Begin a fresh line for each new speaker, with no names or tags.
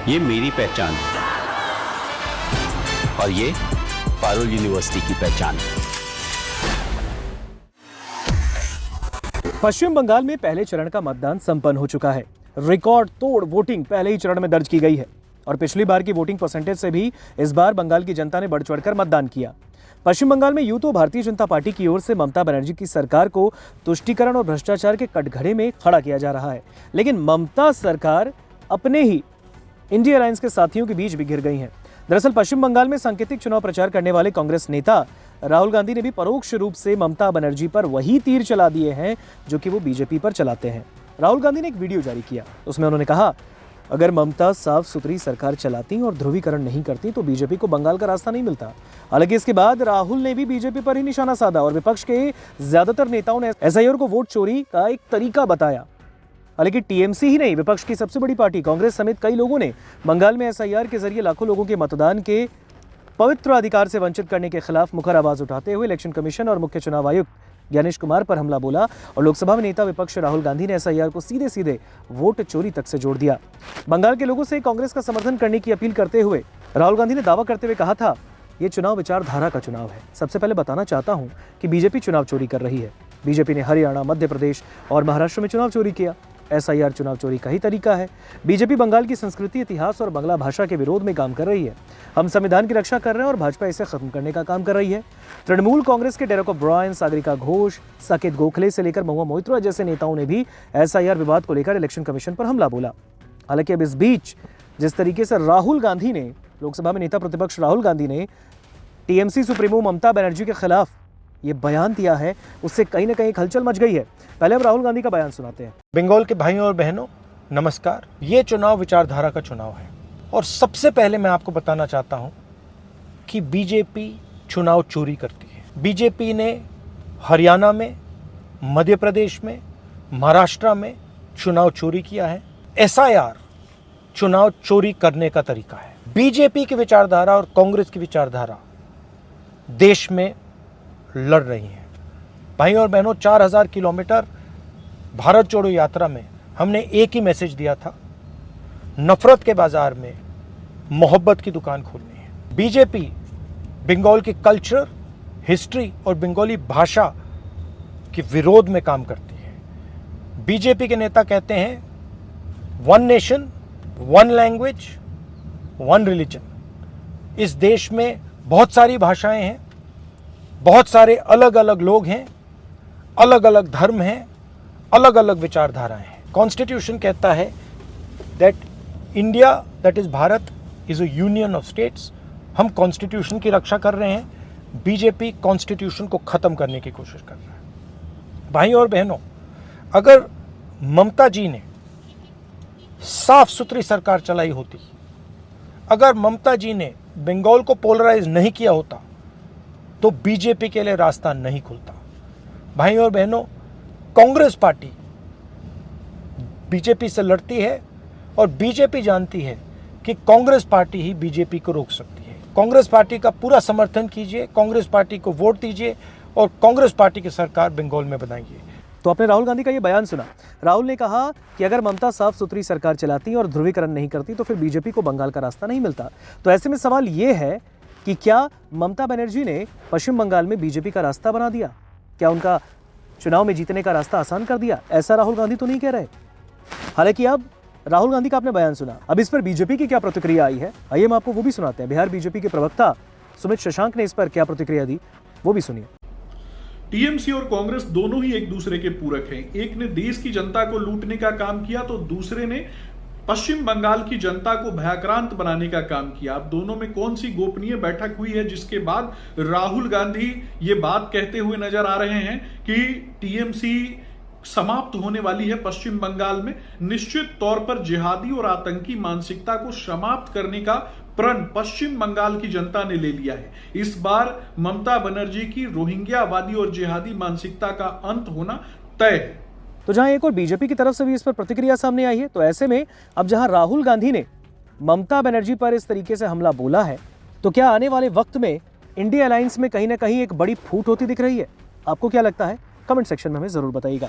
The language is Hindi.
ये मेरी पहचान है और ये पारुल यूनिवर्सिटी की पहचान है।
पश्चिम बंगाल में पहले चरण का मतदान संपन्न हो चुका है। रिकॉर्ड तोड़ वोटिंग पहले ही चरण में दर्ज की गई है और पिछली बार की वोटिंग परसेंटेज से भी इस बार बंगाल की जनता ने बढ़ चढ़कर मतदान किया। पश्चिम बंगाल में यूं तो भारतीय जनता पार्टी की ओर से ममता बनर्जी की सरकार को तुष्टीकरण और भ्रष्टाचार के कटघरे में खड़ा किया जा रहा है, लेकिन ममता सरकार अपने ही इंडिया अलायंस के साथियों के बीच भी घिर गई हैं। दरअसल पश्चिम बंगाल में सांकेतिक चुनाव प्रचार करने वाले कांग्रेस नेता राहुल गांधी ने भी परोक्ष रूप से ममता बनर्जी पर वही तीर चला दिए हैं जो कि वो बीजेपी पर चलाते हैं। राहुल गांधी ने एक वीडियो जारी किया, उसमें उन्होंने कहा, अगर ममता साफ सुथरी सरकार चलाती और ध्रुवीकरण नहीं करती तो बीजेपी को बंगाल का रास्ता नहीं मिलता। हालांकि इसके बाद राहुल ने भी बीजेपी पर ही निशाना साधा और विपक्ष के ज्यादातर नेताओं ने एसआईआर को वोट चोरी का एक तरीका बताया। हालांकि टीएमसी ही नहीं, विपक्ष की सबसे बड़ी पार्टी कांग्रेस समेत कई लोगों ने बंगाल में एसआईआर के जरिए लाखों लोगों के मतदान के पवित्र अधिकार से वंचित करने के खिलाफ मुखर आवाज उठाते हुए इलेक्शन कमीशन और मुख्य चुनाव आयुक्त ज्ञानेश कुमार पर हमला बोला और लोकसभा में नेता विपक्ष राहुल गांधी ने एसआईआर को सीधे सीधे वोट चोरी तक से जोड़ दिया। बंगाल के लोगों से कांग्रेस का समर्थन करने की अपील करते हुए राहुल गांधी ने दावा करते हुए कहा था, ये चुनाव विचारधारा का चुनाव है। सबसे पहले बताना चाहता हूं कि बीजेपी चुनाव चोरी कर रही है। बीजेपी ने हरियाणा, मध्य प्रदेश और महाराष्ट्र में चुनाव चोरी किया। एसआईआर चुनाव चोरी का ही तरीका है। बीजेपी बंगाल की संस्कृति, इतिहास और बांग्ला भाषा के विरोध में काम कर रही है। हम संविधान की रक्षा कर रहे हैं और भाजपा इसे खत्म करने का काम कर रही है। तृणमूल कांग्रेस के डेरेक ओब्रायन, सागरिका घोष, साकेत गोखले से लेकर महुआ मोइत्रा जैसे नेताओं ने भी एसआईआर विवाद को लेकर इलेक्शन कमीशन पर हमला बोला। हालांकि अब इस बीच जिस तरीके से राहुल गांधी ने, लोकसभा में नेता प्रतिपक्ष राहुल गांधी ने टीएमसी सुप्रीमो ममता बनर्जी के खिलाफ ये बयान दिया है, उससे कहीं ना कहीं हलचल मच गई है। पहले हम राहुल गांधी का बयान सुनाते हैं।
बंगाल के भाइयों और बहनों, नमस्कार। ये चुनाव विचारधारा का चुनाव है और सबसे पहले मैं आपको बताना चाहता हूं कि बीजेपी चुनाव चोरी करती है। बीजेपी ने हरियाणा में, मध्य प्रदेश में, महाराष्ट्र में चुनाव चोरी किया है। एसआईआर चुनाव चोरी करने का तरीका है। बीजेपी की विचारधारा और कांग्रेस की विचारधारा देश में लड़ रही हैं। भाइयों और बहनों, 4000 किलोमीटर भारत जोड़ो यात्रा में हमने एक ही मैसेज दिया था, नफरत के बाजार में मोहब्बत की दुकान खोलनी है। बीजेपी बंगाल के कल्चर, हिस्ट्री और बंगाली भाषा के विरोध में काम करती है। बीजेपी के नेता कहते हैं, one nation, one language, one religion. इस देश में बहुत सारी भाषाएं हैं, बहुत सारे अलग अलग लोग हैं, अलग अलग धर्म हैं, अलग अलग विचारधाराएं हैं। कॉन्स्टिट्यूशन कहता है that India, that is Bharat, is a union of states. हम कॉन्स्टिट्यूशन की रक्षा कर रहे हैं। बीजेपी कॉन्स्टिट्यूशन को खत्म करने की कोशिश कर रहा है। भाइयों और बहनों, अगर ममता जी ने साफ सुथरी सरकार चलाई होती, अगर ममता जी ने बंगाल को पोलराइज नहीं किया होता तो बीजेपी के लिए रास्ता नहीं खुलता। भाइयों और बहनों, कांग्रेस पार्टी बीजेपी से लड़ती है और बीजेपी जानती है कि कांग्रेस पार्टी ही बीजेपी को रोक सकती है। कांग्रेस पार्टी का पूरा समर्थन कीजिए, कांग्रेस पार्टी को वोट दीजिए और कांग्रेस पार्टी की सरकार बंगाल में बनाइए।
तो आपने राहुल गांधी का ये बयान सुना। राहुल ने कहा कि अगर ममता साफ सुथरी सरकार चलाती और ध्रुवीकरण नहीं करती तो फिर बीजेपी को बंगाल का रास्ता नहीं मिलता। तो ऐसे में सवाल ये है कि क्या ममता बनर्जी ने पश्चिम बंगाल में बीजेपी का रास्ता बना दिया? क्या उनका चुनाव में जीतने का रास्ता आसान कर दिया? ऐसा राहुल गांधी तो नहीं कह रहे। हालांकि अब राहुल गांधी का आपने बयान सुना, अब इस पर बीजेपी की क्या प्रतिक्रिया आई है, आइए हम आपको वो भी सुनाते हैं। बिहार बीजेपी के प्रवक्ता सुमित शशांक ने इस पर क्या प्रतिक्रिया दी, वो भी सुनिए।
टीएमसी और कांग्रेस दोनों ही एक दूसरे के पूरक हैं। एक ने देश की जनता को लूटने का काम किया तो दूसरे ने पश्चिम बंगाल की जनता को भयाक्रांत बनाने का काम किया। अब दोनों में कौन सी गोपनीय बैठक हुई है जिसके बाद राहुल गांधी ये बात कहते हुए नजर आ रहे हैं कि टीएमसी समाप्त होने वाली है पश्चिम बंगाल में? निश्चित तौर पर जिहादी और आतंकी मानसिकता को समाप्त करने का प्रण पश्चिम बंगाल की जनता ने ले लिया है। इस बार ममता बनर्जी की रोहिंग्यावादी और जिहादी मानसिकता का अंत होना तय है।
तो जहां एक और बीजेपी की तरफ से भी इस पर प्रतिक्रिया सामने आई है, तो ऐसे में अब जहां राहुल गांधी ने ममता बनर्जी पर इस तरीके से हमला बोला है, तो क्या आने वाले वक्त में इंडिया अलायंस में कहीं ना कहीं एक बड़ी फूट होती दिख रही है? आपको क्या लगता है? कमेंट सेक्शन में हमें जरूर बताइएगा।